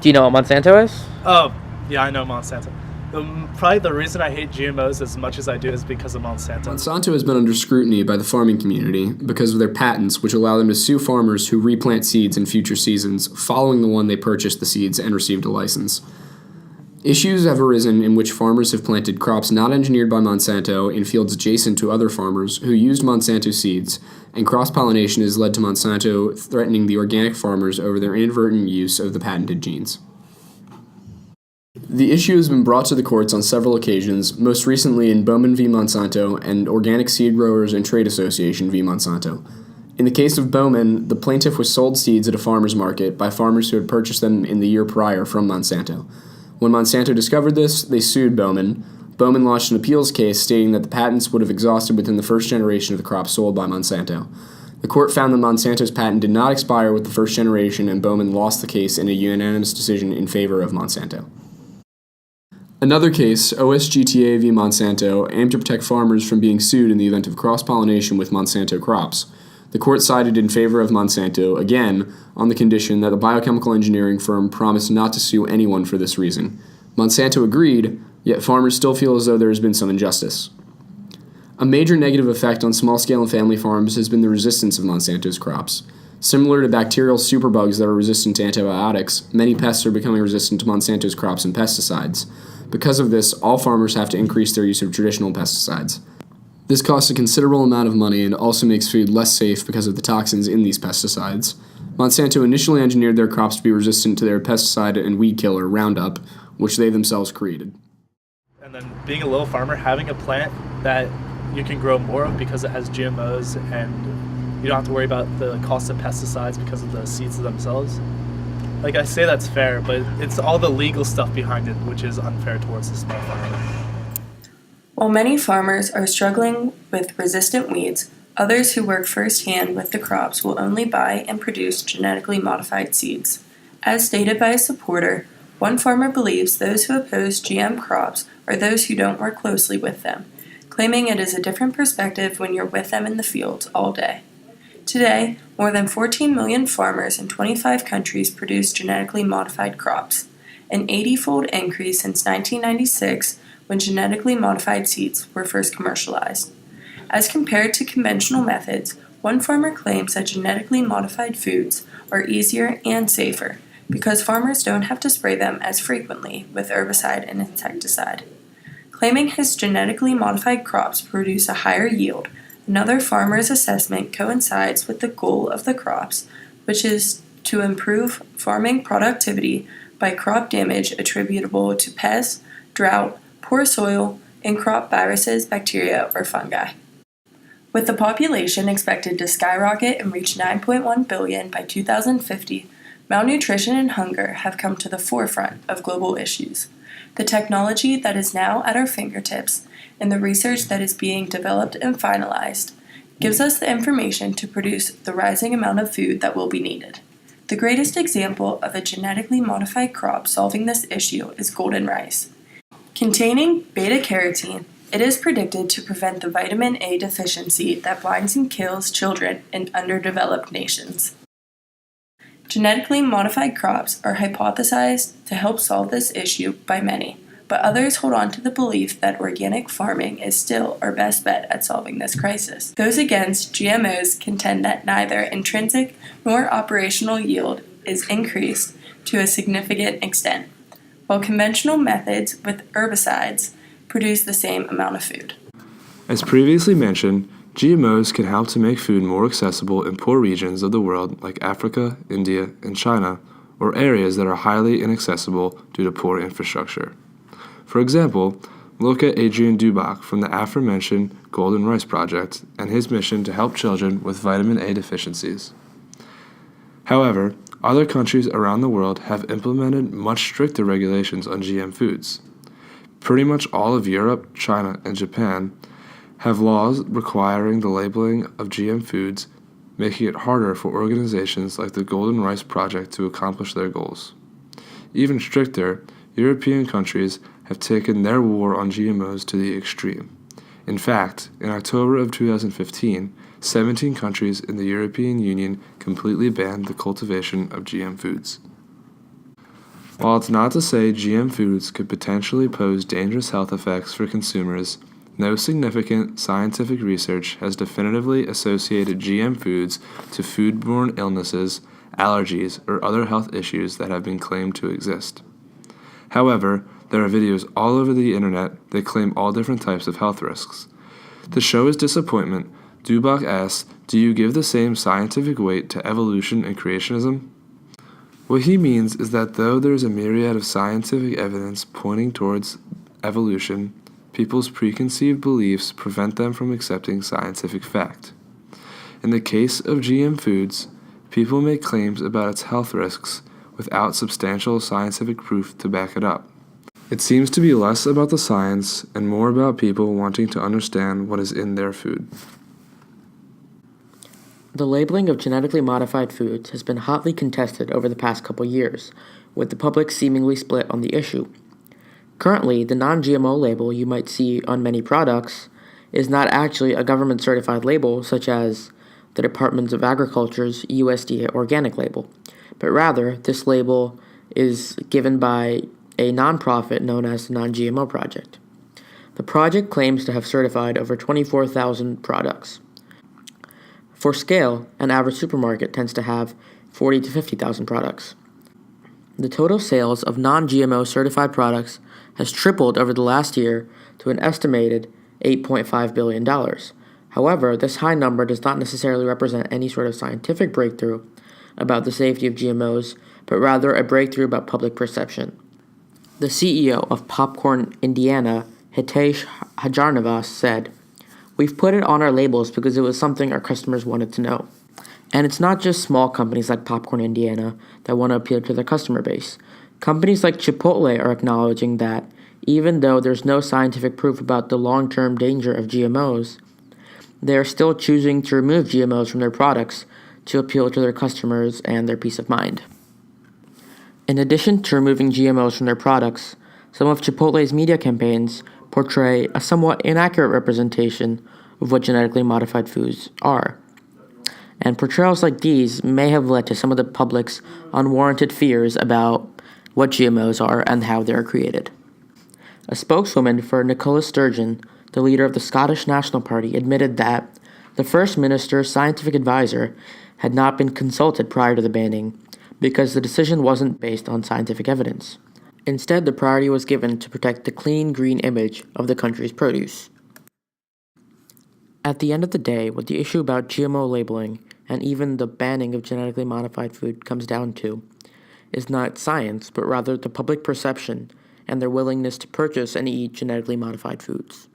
Do you know what Monsanto is? Oh, yeah, I know Monsanto. Probably the reason I hate GMOs as much as I do is because of Monsanto. Monsanto has been under scrutiny by the farming community because of their patents, which allow them to sue farmers who replant seeds in future seasons following the one they purchased the seeds and received a license. Issues have arisen in which farmers have planted crops not engineered by Monsanto in fields adjacent to other farmers who used Monsanto seeds, and cross-pollination has led to Monsanto threatening the organic farmers over their inadvertent use of the patented genes. The issue has been brought to the courts on several occasions, most recently in Bowman v. Monsanto and Organic Seed Growers and Trade Association v. Monsanto. In the case of Bowman, the plaintiff was sold seeds at a farmer's market by farmers who had purchased them in the year prior from Monsanto. When Monsanto discovered this, they sued Bowman. Bowman launched an appeals case stating that the patents would have exhausted within the first generation of the crop sold by Monsanto. The court found that Monsanto's patent did not expire with the first generation, and Bowman lost the case in a unanimous decision in favor of Monsanto. Another case, OSGTA v. Monsanto, aimed to protect farmers from being sued in the event of cross-pollination with Monsanto crops. The court sided in favor of Monsanto, again, on the condition that the biochemical engineering firm promised not to sue anyone for this reason. Monsanto agreed, yet farmers still feel as though there has been some injustice. A major negative effect on small-scale and family farms has been the resistance of Monsanto's crops. Similar to bacterial superbugs that are resistant to antibiotics, many pests are becoming resistant to Monsanto's crops and pesticides. Because of this, all farmers have to increase their use of traditional pesticides. This costs a considerable amount of money and also makes food less safe because of the toxins in these pesticides. Monsanto initially engineered their crops to be resistant to their pesticide and weed killer, Roundup, which they themselves created. And then being a little farmer, having a plant that you can grow more of because it has GMOs and you don't have to worry about the cost of pesticides because of the seeds themselves. Like, I say that's fair, but it's all the legal stuff behind it which is unfair towards the small farmer. While many farmers are struggling with resistant weeds, others who work firsthand with the crops will only buy and produce genetically modified seeds. As stated by a supporter, one farmer believes those who oppose GM crops are those who don't work closely with them, claiming it is a different perspective when you're with them in the fields all day. Today, more than 14 million farmers in 25 countries produce genetically modified crops, an 80-fold increase since 1996 when genetically modified seeds were first commercialized. As compared to conventional methods, one farmer claims that genetically modified foods are easier and safer because farmers don't have to spray them as frequently with herbicide and insecticide. Claiming his genetically modified crops produce a higher yield, another farmer's assessment coincides with the goal of the crops, which is to improve farming productivity by crop damage attributable to pests, drought, poor soil, and crop viruses, bacteria, or fungi. With the population expected to skyrocket and reach 9.1 billion by 2050, malnutrition and hunger have come to the forefront of global issues. The technology that is now at our fingertips and the research that is being developed and finalized gives us the information to produce the rising amount of food that will be needed. The greatest example of a genetically modified crop solving this issue is golden rice. Containing beta-carotene, it is predicted to prevent the vitamin A deficiency that blinds and kills children in underdeveloped nations. Genetically modified crops are hypothesized to help solve this issue by many, but others hold on to the belief that organic farming is still our best bet at solving this crisis. Those against GMOs contend that neither intrinsic nor operational yield is increased to a significant extent, while conventional methods with herbicides produce the same amount of food. As previously mentioned, GMOs can help to make food more accessible in poor regions of the world like Africa, India, and China, or areas that are highly inaccessible due to poor infrastructure. For example, look at Adrian Dubach from the aforementioned Golden Rice Project and his mission to help children with vitamin A deficiencies. However, other countries around the world have implemented much stricter regulations on GM foods. Pretty much all of Europe, China, and Japan have laws requiring the labeling of GM foods, making it harder for organizations like the Golden Rice Project to accomplish their goals. Even stricter, European countries have taken their war on GMOs to the extreme. In fact, in October of 2015, 17 countries in the European Union completely banned the cultivation of GM foods. While it's not to say GM foods could potentially pose dangerous health effects for consumers, no significant scientific research has definitively associated GM foods to foodborne illnesses, allergies, or other health issues that have been claimed to exist. However, there are videos all over the internet that claim all different types of health risks. To show his disappointment, Dubach asks, "Do you give the same scientific weight to evolution and creationism?" What he means is that though there is a myriad of scientific evidence pointing towards evolution, people's preconceived beliefs prevent them from accepting scientific fact. In the case of GM foods, people make claims about its health risks without substantial scientific proof to back it up. It seems to be less about the science and more about people wanting to understand what is in their food. The labeling of genetically modified foods has been hotly contested over the past couple years, with the public seemingly split on the issue. Currently, the non-GMO label you might see on many products is not actually a government-certified label such as the Department of Agriculture's USDA organic label, but rather this label is given by a nonprofit known as the Non-GMO Project. The project claims to have certified over 24,000 products. For scale, an average supermarket tends to have 40 to 50,000 products. The total sales of non-GMO certified products has tripled over the last year to an estimated $8.5 billion. However, this high number does not necessarily represent any sort of scientific breakthrough about the safety of GMOs, but rather a breakthrough about public perception. The CEO of Popcorn Indiana, Hitesh Hajarnavas, said, "We've put it on our labels because it was something our customers wanted to know." And it's not just small companies like Popcorn Indiana that want to appeal to their customer base. Companies like Chipotle are acknowledging that even though there's no scientific proof about the long-term danger of GMOs, they are still choosing to remove GMOs from their products to appeal to their customers and their peace of mind. In addition to removing GMOs from their products, some of Chipotle's media campaigns portray a somewhat inaccurate representation of what genetically modified foods are. And portrayals like these may have led to some of the public's unwarranted fears about what GMOs are and how they are created. A spokeswoman for Nicola Sturgeon, the leader of the Scottish National Party, admitted that the First Minister's scientific advisor had not been consulted prior to the banning because the decision wasn't based on scientific evidence. Instead, the priority was given to protect the clean, green image of the country's produce. At the end of the day, what the issue about GMO labeling and even the banning of genetically modified food comes down to is not science, but rather the public perception and their willingness to purchase and eat genetically modified foods.